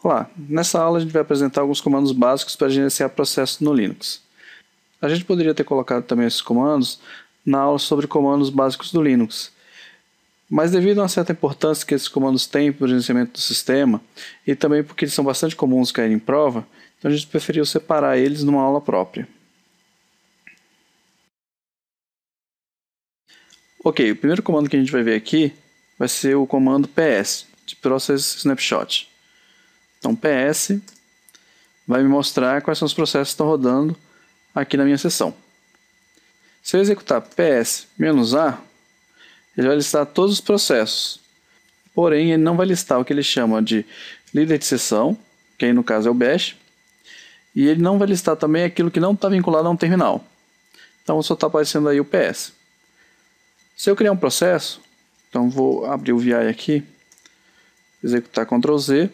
Olá, nessa aula a gente vai apresentar alguns comandos básicos para gerenciar processos no Linux. A gente poderia ter colocado também esses comandos na aula sobre comandos básicos do Linux, mas devido a uma certa importância que esses comandos têm para o gerenciamento do sistema e também porque eles são bastante comuns caírem em prova, então a gente preferiu separar eles numa aula própria. Ok, o primeiro comando que a gente vai ver aqui vai ser o comando ps, de Process Snapshot. Então ps vai me mostrar quais são os processos que estão rodando aqui na minha sessão. Se eu executar ps-a, ele vai listar todos os processos. Porém, ele não vai listar o que ele chama de líder de sessão, que aí no caso é o bash, e ele não vai listar também aquilo que não está vinculado a um terminal. Então só está aparecendo aí o ps. Se eu criar um processo, então vou abrir o VI aqui, executar Ctrl Z,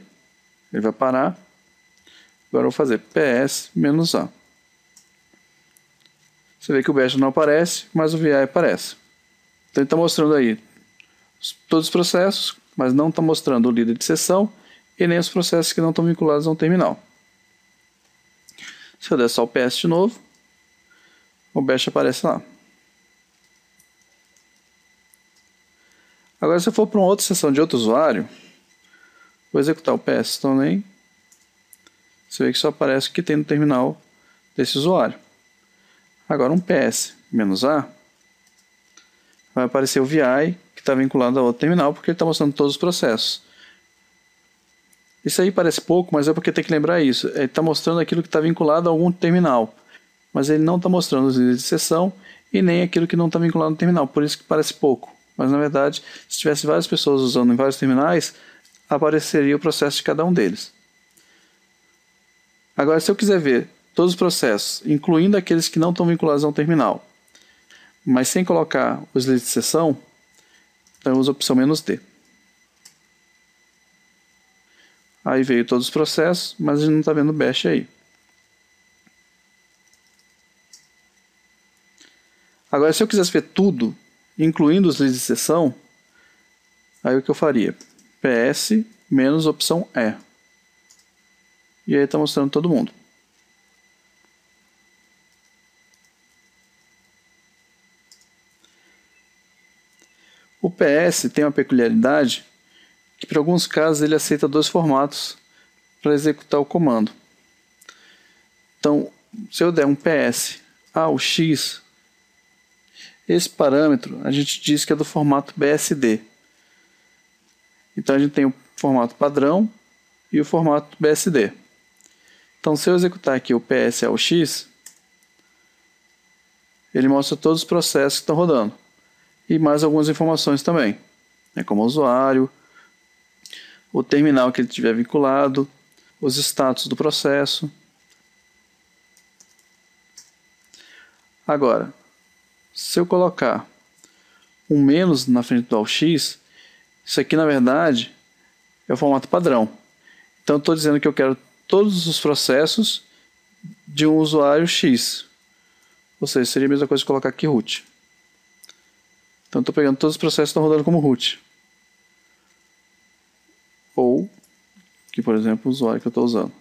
ele vai parar. Agora eu vou fazer ps-a. Você vê que o bash não aparece, mas o VI aparece. Então ele está mostrando aí todos os processos, mas não está mostrando o líder de sessão e nem os processos que não estão vinculados a um terminal. Se eu der só o ps de novo, o bash aparece lá. Agora, se eu for para uma outra sessão de outro usuário, vou executar o ps também. Você vê que só aparece o que tem no terminal desse usuário. Agora, um ps-a vai aparecer o VI que está vinculado a outro terminal, porque ele está mostrando todos os processos. Isso aí parece pouco, mas é porque tem que lembrar isso. Ele está mostrando aquilo que está vinculado a algum terminal, mas ele não está mostrando os líderes de sessão e nem aquilo que não está vinculado no terminal, por isso que parece pouco. Mas, na verdade, se tivesse várias pessoas usando em vários terminais, apareceria o processo de cada um deles. Agora, se eu quiser ver todos os processos, incluindo aqueles que não estão vinculados a um terminal, mas sem colocar os líderes de sessão, então eu uso a opção "-d". Aí veio todos os processos, mas a gente não está vendo o bash aí. Agora, se eu quisesse ver tudo, incluindo os líderes de sessão, aí o que eu faria? ps menos opção "e". E aí está mostrando todo mundo. O ps tem uma peculiaridade que, para alguns casos, ele aceita dois formatos para executar o comando. Então, se eu der um ps ao x, esse parâmetro a gente diz que é do formato BSD. Então a gente tem o formato padrão e o formato BSD. Então, se eu executar aqui o ps ao x, ele mostra todos os processos que estão rodando. E mais algumas informações também, como o usuário, o terminal que ele tiver vinculado, os status do processo. Agora, se eu colocar um menos na frente do AUX, isso aqui na verdade é o formato padrão. Então eu estou dizendo que eu quero todos os processos de um usuário X. Ou seja, seria a mesma coisa que colocar aqui root. Então estou pegando todos os processos que estão rodando como root. Ou, que por exemplo, o usuário que eu estou usando.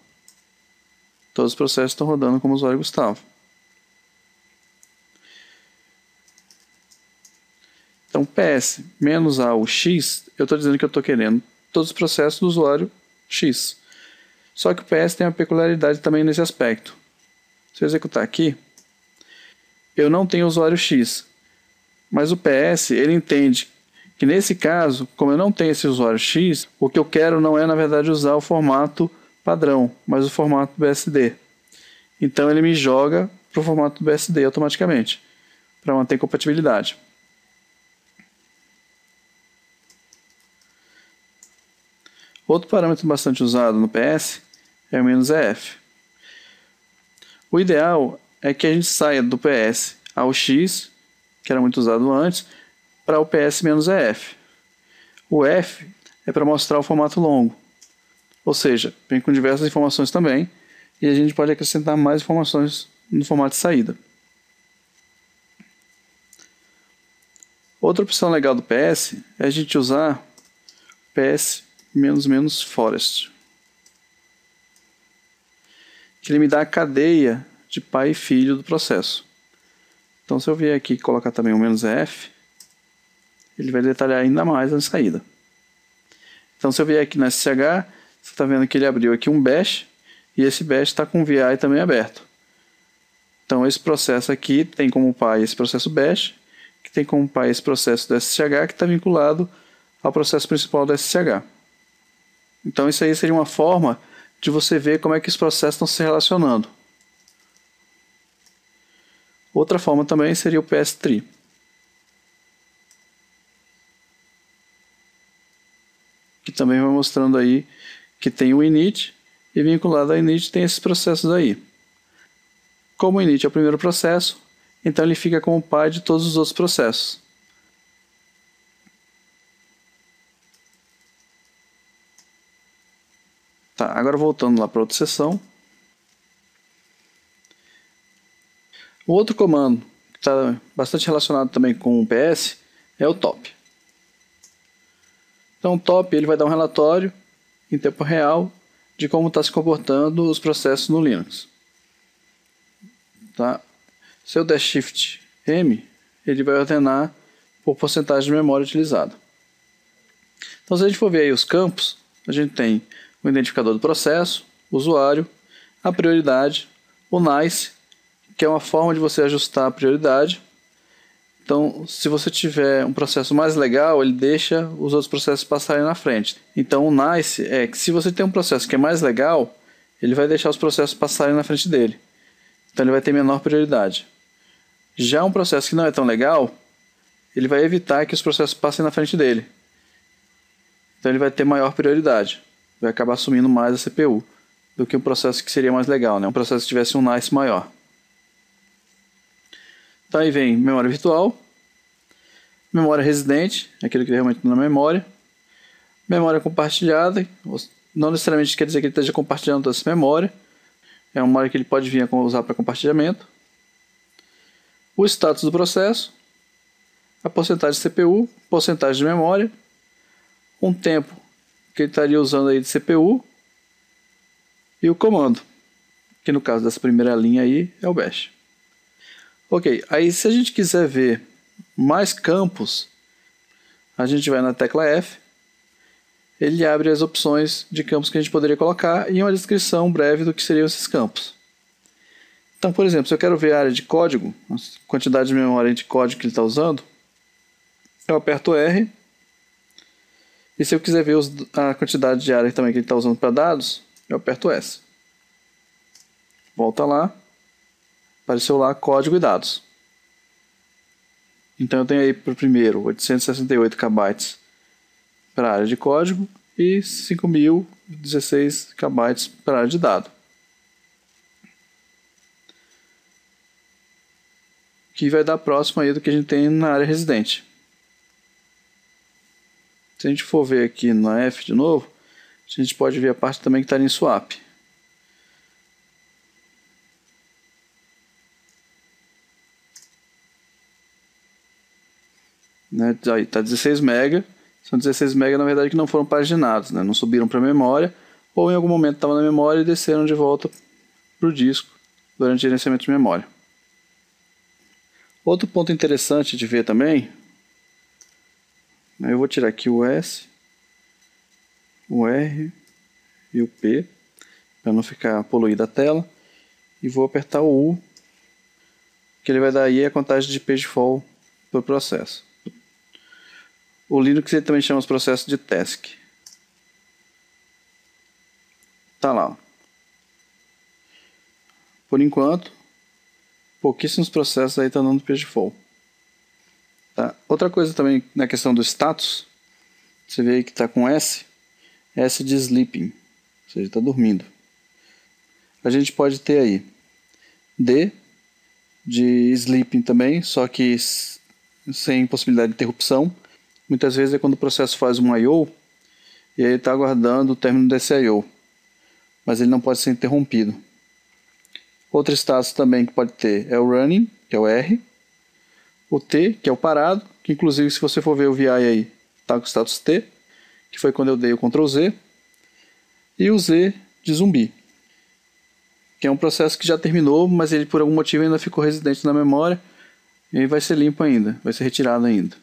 Todos os processos estão rodando como usuário Gustavo. Então, ps menos a o x, eu estou dizendo que eu estou querendo todos os processos do usuário X. Só que o ps tem uma peculiaridade também nesse aspecto. Se eu executar aqui, eu não tenho usuário X. Mas o ps, ele entende que nesse caso, como eu não tenho esse usuário X, o que eu quero não é, na verdade, usar o formato padrão, mas o formato BSD. Então ele me joga para o formato BSD automaticamente, para manter compatibilidade. Outro parâmetro bastante usado no ps é o "-ef". O ideal é que a gente saia do ps ao x, que era muito usado antes, para o ps-ef. O f é para mostrar o formato longo, ou seja, vem com diversas informações também, e a gente pode acrescentar mais informações no formato de saída. Outra opção legal do ps é a gente usar ps --forest. que ele me dá a cadeia de pai e filho do processo. Então, se eu vier aqui e colocar também o "-f", ele vai detalhar ainda mais a saída. Então, se eu vier aqui no SSH, você está vendo que ele abriu aqui um bash, e esse bash está com o VI também aberto. Então, esse processo aqui tem como pai esse processo bash, que tem como pai esse processo do SSH, que está vinculado ao processo principal do SSH. Então, isso aí seria uma forma de você ver como é que os processos estão se relacionando. Outra forma também seria o PS-tree. Que também vai mostrando aí que tem o init, e vinculado ao init tem esses processos aí. Como o init é o primeiro processo, então ele fica como pai de todos os outros processos. Tá, agora voltando lá para outra seção. O outro comando que está bastante relacionado também com o PS é o top. Então o top ele vai dar um relatório em tempo real de como está se comportando os processos no Linux. Tá? Se eu der Shift M, ele vai ordenar por porcentagem de memória utilizada. Então, se a gente for ver aí os campos, a gente tem o identificador do processo, o usuário, a prioridade, o NICE, que é uma forma de você ajustar a prioridade. Então, se você tiver um processo mais legal, ele deixa os outros processos passarem na frente. Então, o NICE é que se você tem um processo que é mais legal, ele vai deixar os processos passarem na frente dele. Então, ele vai ter menor prioridade. Já um processo que não é tão legal, ele vai evitar que os processos passem na frente dele. Então, ele vai ter maior prioridade. Vai acabar assumindo mais a CPU do que um processo que seria mais legal, né? Um processo que tivesse um NICE maior. Então, aí vem memória virtual, memória residente, aquilo que realmente está na memória, memória compartilhada, não necessariamente quer dizer que ele esteja compartilhando toda essa memória, é uma memória que ele pode vir a usar para compartilhamento, o status do processo, a porcentagem de CPU, porcentagem de memória, um tempo que ele estaria usando aí de CPU e o comando, que no caso dessa primeira linha aí é o bash. Ok, aí se a gente quiser ver mais campos, a gente vai na tecla F, ele abre as opções de campos que a gente poderia colocar e uma descrição breve do que seriam esses campos. Então, por exemplo, se eu quero ver a área de código, a quantidade de memória de código que ele está usando, eu aperto R, e se eu quiser ver a quantidade de área também que ele está usando para dados, eu aperto S. Volta lá. Apareceu lá código e dados. Então eu tenho aí para o primeiro 868 KB para a área de código e 5.016 KB para a área de dado. Que vai dar próximo aí do que a gente tem na área residente. Se a gente for ver aqui na F de novo, a gente pode ver a parte também que está em swap. Né? Aí está 16 MB, são 16 MB na verdade que não foram paginados, né? Não subiram para a memória, ou em algum momento estavam na memória e desceram de volta para o disco durante o gerenciamento de memória. Outro ponto interessante de ver também, eu vou tirar aqui o S, o R e o P, para não ficar poluída a tela, e vou apertar o U, que ele vai dar aí a contagem de pagefall para o processo. O Linux ele também chama os processos de task. Tá lá. Ó. Por enquanto, pouquíssimos processos aí estão dando pagefall. Tá? Outra coisa também na questão do status, você vê aí que está com S de sleeping, ou seja, está dormindo. A gente pode ter aí D de sleeping também, só que sem possibilidade de interrupção. Muitas vezes é quando o processo faz um I/O e aí está aguardando o término desse I/O, mas ele não pode ser interrompido. Outro status também que pode ter é o running, que é o R, o T, que é o parado, que inclusive se você for ver o VI aí, está com o status T, que foi quando eu dei o Ctrl Z, e o Z de zumbi. que é um processo que já terminou, mas ele por algum motivo ainda ficou residente na memória, e aí vai ser limpo ainda, vai ser retirado ainda.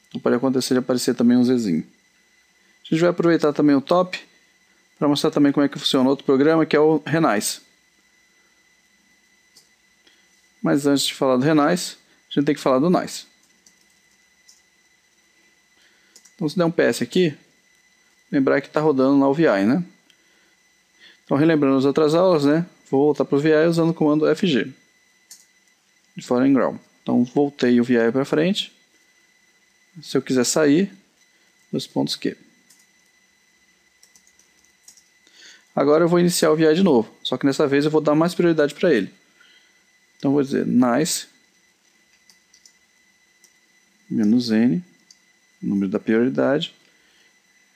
Então pode acontecer de aparecer também um Zzinho. A gente vai aproveitar também o top, para mostrar também como é que funciona outro programa, que é o Renice. Mas antes de falar do Renice, a gente tem que falar do Nice. Então se der um PS aqui, lembrar que está rodando lá o VI, né? Então relembrando as outras aulas, né? Vou voltar para o VI usando o comando FG. De foreign ground. Então voltei o VI para frente. Se eu quiser sair, 2 pontos Q. Agora eu vou iniciar o VI de novo, só que dessa vez eu vou dar mais prioridade para ele. Então vou dizer nice -n, número da prioridade.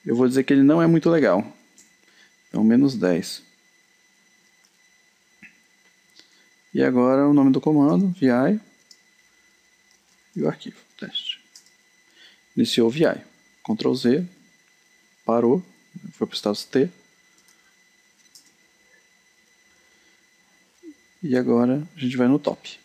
Eu vou dizer que ele não é muito legal. Então -10. E agora o nome do comando, VI, e o arquivo, teste. Iniciou o VI. Ctrl Z, parou, foi para o status T. E agora a gente vai no top.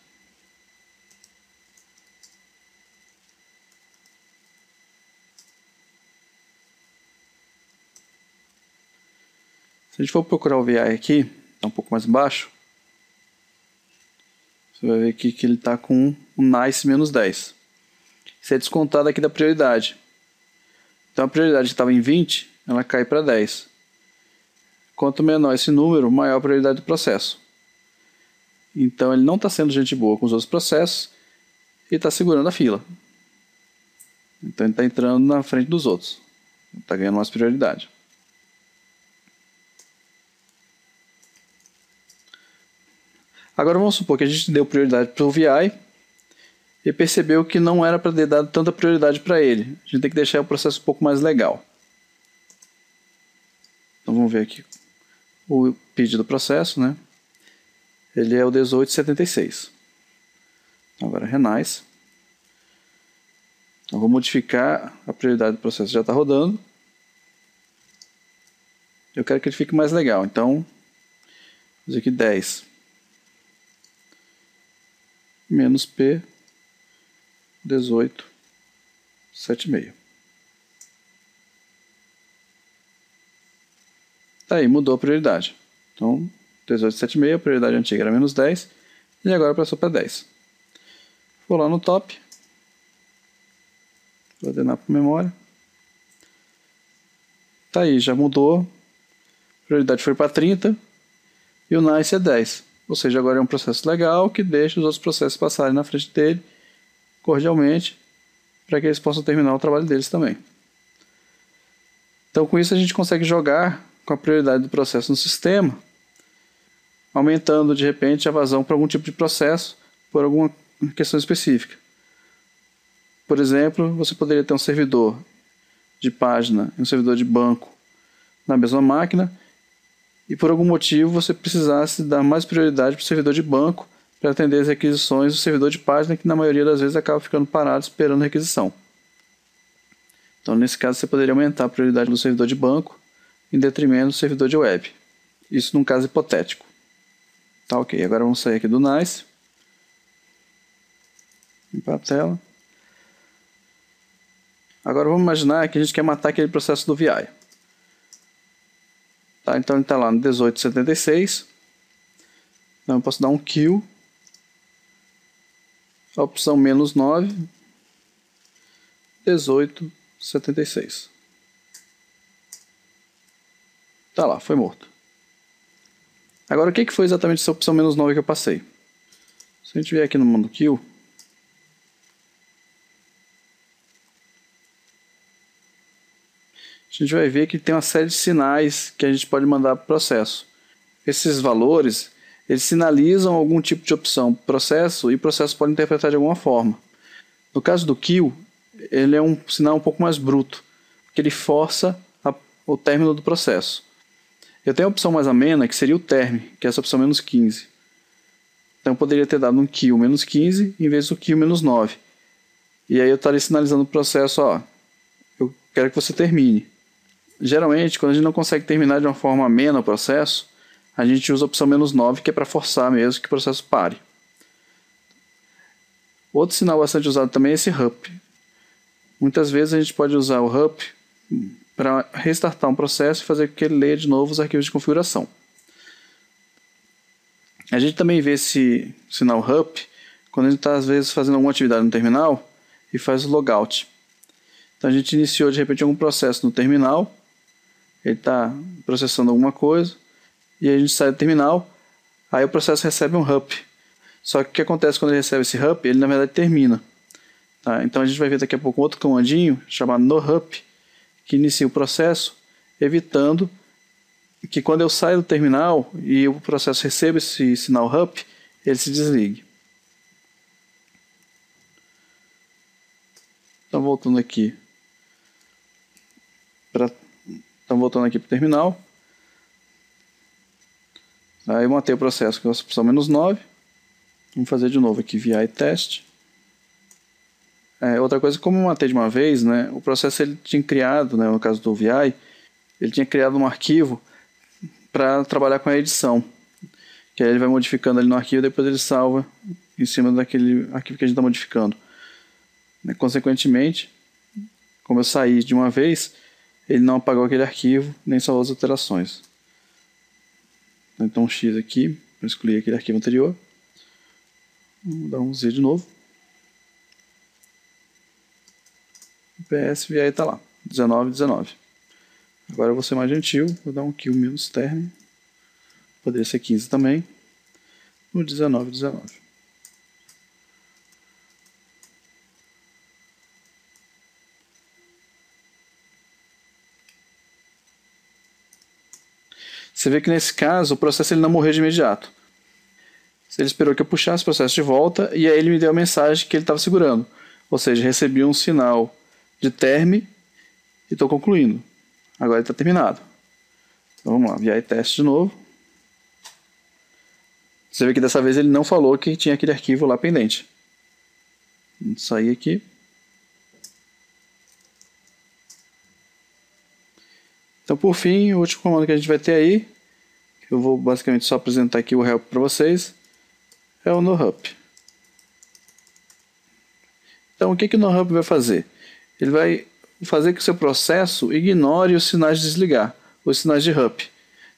Se a gente for procurar o VI aqui, está um pouco mais baixo, você vai ver aqui que ele está com um nice -10. Isso é descontado aqui da prioridade. Então a prioridade que estava em 20, ela cai para 10. Quanto menor esse número, maior a prioridade do processo. Então ele não está sendo gente boa com os outros processos e está segurando a fila. Então ele está entrando na frente dos outros. Está ganhando mais prioridade. Agora vamos supor que a gente deu prioridade para o VI e percebeu que não era para ter dado tanta prioridade para ele. A gente tem que deixar o processo um pouco mais legal. Então vamos ver aqui o PID do processo, né? Ele é o 1876. Agora Renice. Então vou modificar a prioridade do processo, já está rodando. Eu quero que ele fique mais legal, então vou dizer aqui 10. Menos P 1876. Tá aí, mudou a prioridade. Então 1876, a prioridade antiga era -10 e agora passou para 10. Vou lá no top, vou ordenar para memória. Tá aí, já mudou. A prioridade foi para 30 e o nice é 10. Ou seja, agora é um processo legal que deixa os outros processos passarem na frente dele cordialmente para que eles possam terminar o trabalho deles também. Então com isso a gente consegue jogar com a prioridade do processo no sistema, aumentando de repente a vazão para algum tipo de processo por alguma questão específica. Por exemplo, você poderia ter um servidor de página e um servidor de banco na mesma máquina e por algum motivo você precisasse dar mais prioridade para o servidor de banco para atender as requisições do servidor de página, que na maioria das vezes acaba ficando parado esperando requisição. Então nesse caso você poderia aumentar a prioridade do servidor de banco em detrimento do servidor de web. Isso num caso hipotético. Tá ok, agora vamos sair aqui do Nice. Limpar a tela. Agora vamos imaginar que a gente quer matar aquele processo do VI. Tá, então ele está lá no 1876. Então eu posso dar um kill. A opção -9. 1876. Tá lá, foi morto. Agora o que foi exatamente essa opção -9 que eu passei? Se a gente vier aqui no modo kill, a gente vai ver que tem uma série de sinais que a gente pode mandar para o processo. Esses valores, eles sinalizam algum tipo de opção para o processo e o processo pode interpretar de alguma forma. No caso do kill, ele é um sinal um pouco mais bruto, porque ele força o término do processo. Eu tenho a opção mais amena, que seria o term, que é essa opção -15. Então eu poderia ter dado um kill -15 em vez do kill -9. E aí eu estaria sinalizando o processo, ó, eu quero que você termine. Geralmente, quando a gente não consegue terminar de uma forma amena o processo, a gente usa a opção "-9", que é para forçar mesmo que o processo pare. Outro sinal bastante usado também é esse "up". Muitas vezes a gente pode usar o "up" para restartar um processo e fazer com que ele leia de novo os arquivos de configuração. A gente também vê esse sinal "up" quando a gente está, às vezes, fazendo alguma atividade no terminal e faz o logout. Então a gente iniciou de repente algum processo no terminal, ele está processando alguma coisa, e aí a gente sai do terminal, aí o processo recebe um "up". Só que o que acontece quando ele recebe esse "up", ele na verdade termina. Tá? Então a gente vai ver daqui a pouco outro comandinho chamado "no-up", que inicia o processo, evitando que quando eu saio do terminal e o processo receba esse sinal "up", ele se desligue. Então voltando aqui para o terminal. Aí eu matei o processo com a opção "-9". Vamos fazer de novo aqui VI test. Outra coisa, como eu matei de uma vez, né, o processo ele tinha criado, né, no caso do VI, ele tinha criado um arquivo para trabalhar com a edição. Que aí ele vai modificando ali no arquivo e depois ele salva em cima daquele arquivo que a gente está modificando. Consequentemente, como eu saí de uma vez, ele não apagou aquele arquivo, nem salvou as alterações. Então um X aqui, para excluir aquele arquivo anterior. Vou dar um Z de novo. O PS VI está lá, 1919. Agora eu vou ser mais gentil, vou dar um kill -term. Poderia ser 15 também. No 1919. Você vê que nesse caso o processo ele não morreu de imediato. Ele esperou que eu puxasse o processo de volta e aí ele me deu a mensagem que ele estava segurando. Ou seja, recebi um sinal de term e estou concluindo. Agora ele está terminado. Então vamos lá, VI teste de novo. Você vê que dessa vez ele não falou que tinha aquele arquivo lá pendente. Vamos sair aqui. Então por fim, o último comando que a gente vai ter aí, eu vou basicamente só apresentar aqui o help para vocês, é o no-up. Então o que o no-up vai fazer? Ele vai fazer que o seu processo ignore os sinais de desligar, os sinais de up.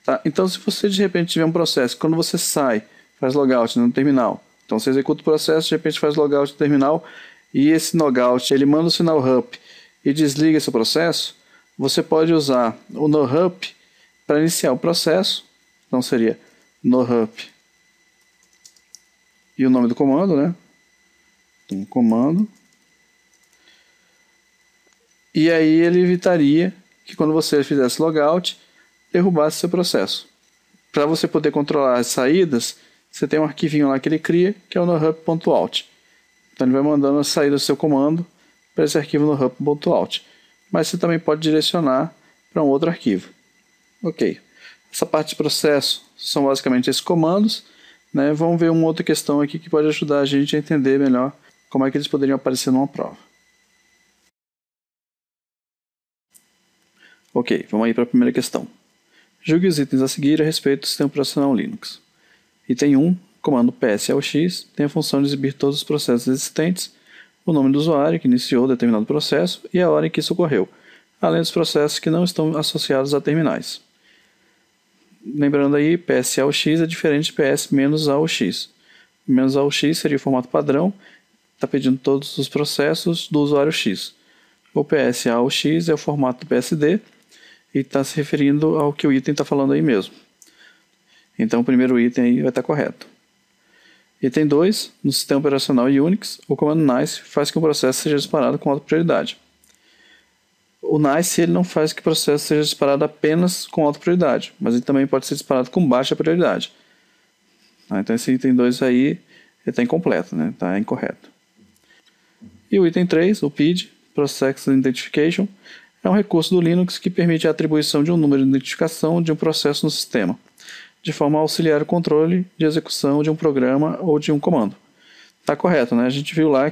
Tá? Então se você de repente tiver um processo, quando você sai, faz logout no terminal, então você executa o processo, de repente faz logout no terminal, e esse logout ele manda o sinal up e desliga esse processo, você pode usar o no-up para iniciar o processo. Então seria no-up e o nome do comando, né? Então, comando. E aí ele evitaria que quando você fizesse logout, derrubasse seu processo. Para você poder controlar as saídas, você tem um arquivinho lá que ele cria, que é o no-up.out. Então ele vai mandando a saída do seu comando para esse arquivo no-up.out. Mas você também pode direcionar para um outro arquivo. Ok. Essa parte de processo são basicamente esses comandos. Né? Vamos ver uma outra questão aqui que pode ajudar a gente a entender melhor como é que eles poderiam aparecer numa prova. Ok, vamos aí para a primeira questão. Julgue os itens a seguir a respeito do sistema operacional Linux. Item 1, comando PSLX, tem a função de exibir todos os processos existentes, o nome do usuário que iniciou determinado processo e a hora em que isso ocorreu, além dos processos que não estão associados a terminais. Lembrando aí, PSAUX é diferente de PS-AUX. -AUX seria o formato padrão, está pedindo todos os processos do usuário X. O PSAUX é o formato do PSD e está se referindo ao que o item está falando aí mesmo. Então o primeiro item aí vai estar correto. Item 2, no sistema operacional Unix, o comando nice faz que o processo seja disparado com alta prioridade. O nice ele não faz que o processo seja disparado apenas com alta prioridade, mas ele também pode ser disparado com baixa prioridade. Então esse item 2 aí está incompleto, né? Está incorreto. E o item 3, o PID, Process Identification, é um recurso do Linux que permite a atribuição de um número de identificação de um processo no sistema, de forma a auxiliar o controle de execução de um programa ou de um comando. Está correto, né? A gente viu lá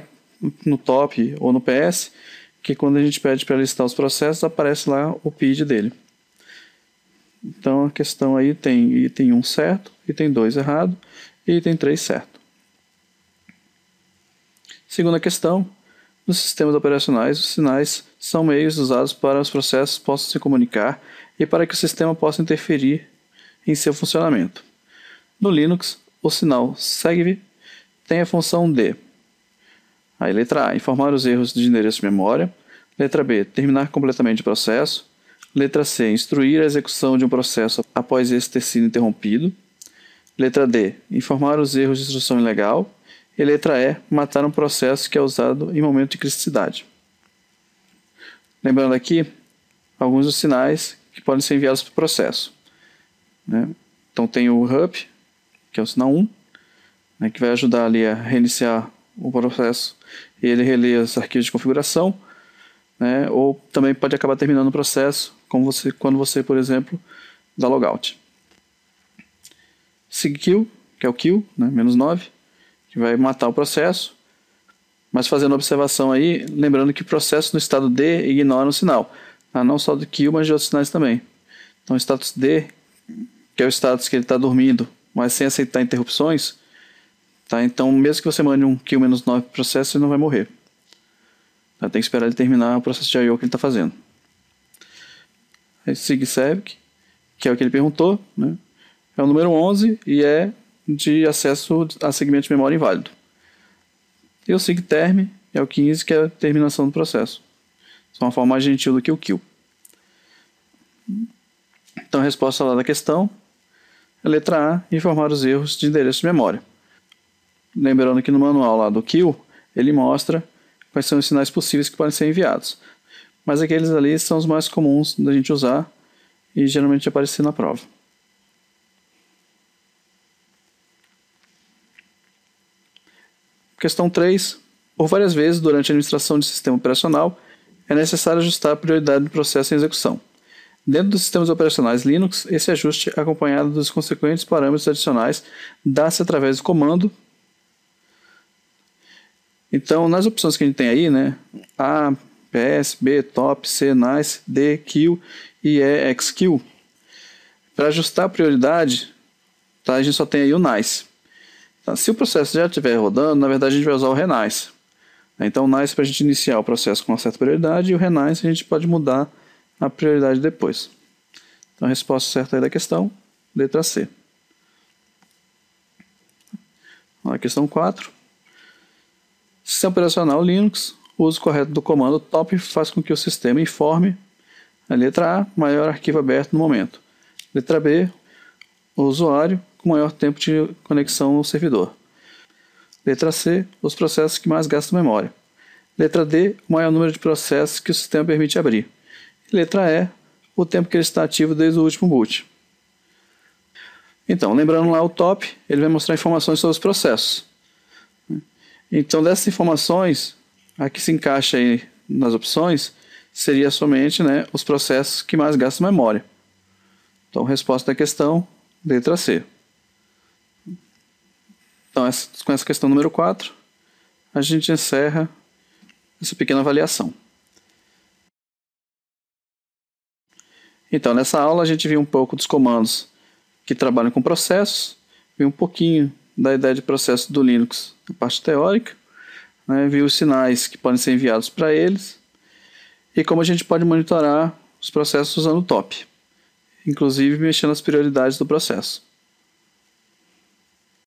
no top ou no PS que quando a gente pede para listar os processos, aparece lá o PID dele. Então a questão aí tem item 1 certo, item 2 errado e item 3 certo. Segunda questão, nos sistemas operacionais, os sinais são meios usados para os processos possam se comunicar e para que o sistema possa interferir em seu funcionamento. No Linux, o sinal SEGV tem a função de aí, letra A, informar os erros de endereço de memória. Letra B, terminar completamente o processo. Letra C, instruir a execução de um processo após esse ter sido interrompido. Letra D, informar os erros de instrução ilegal. E letra E, matar um processo que é usado em momento de criticidade. Lembrando aqui alguns dos sinais que podem ser enviados para o processo. Então tem o HUP, que é o sinal 1, que vai ajudar ali a reiniciar o processo e ele relê os arquivos de configuração, ou também pode acabar terminando o processo quando você, por exemplo, dá logout. SIGKILL, que é o kill, -9, que vai matar o processo, mas fazendo observação aí, lembrando que o processo no estado D ignora um sinal, não só do kill, mas de outros sinais também. Então o status D, que é o status que ele está dormindo, mas sem aceitar interrupções, então mesmo que você mande um kill -9 para o processo, ele não vai morrer. Tem que esperar ele terminar o processo de I/O que ele está fazendo. SIGSEVIC, que é o que ele perguntou, é o número 11 e é de acesso a segmento de memória inválido. E o SIGTERM é o 15, que é a terminação do processo. Isso é uma forma mais gentil do que o kill. Então a resposta lá da questão é a letra A, informar os erros de endereço de memória. Lembrando que no manual lá do kill, ele mostra quais são os sinais possíveis que podem ser enviados. Mas aqueles ali são os mais comuns da gente usar e geralmente aparecer na prova. Questão 3. Por várias vezes durante a administração de sistema operacional, é necessário ajustar a prioridade do processo em execução. Dentro dos sistemas operacionais Linux, esse ajuste é acompanhado dos consequentes parâmetros adicionais dá-se através do comando. Então, nas opções que a gente tem aí, A, PS, B, top, C, nice, D, kill e E, xkill. Para ajustar a prioridade, a gente só tem aí o nice. Se o processo já estiver rodando, na verdade a gente vai usar o renice. Então o nice para a gente iniciar o processo com uma certa prioridade e o renice a gente pode mudar a prioridade depois. Então a resposta certa aí da questão, letra C. A questão 4. Sistema operacional Linux, o uso correto do comando top faz com que o sistema informe a letra A, maior arquivo aberto no momento. Letra B, o usuário com maior tempo de conexão ao servidor. Letra C, os processos que mais gastam memória. Letra D, o maior número de processos que o sistema permite abrir. E letra E, o tempo que ele está ativo desde o último boot. Então, lembrando lá o top, ele vai mostrar informações sobre os processos. Então, dessas informações, a que se encaixa aí nas opções, seria somente os processos que mais gastam memória. Então, resposta da questão, letra C. Então, com essa questão número 4, a gente encerra essa pequena avaliação. Então, nessa aula a gente viu um pouco dos comandos que trabalham com processos, viu um pouquinho da ideia de processo do Linux na parte teórica, viu os sinais que podem ser enviados para eles e como a gente pode monitorar os processos usando o top, inclusive mexendo nas prioridades do processo.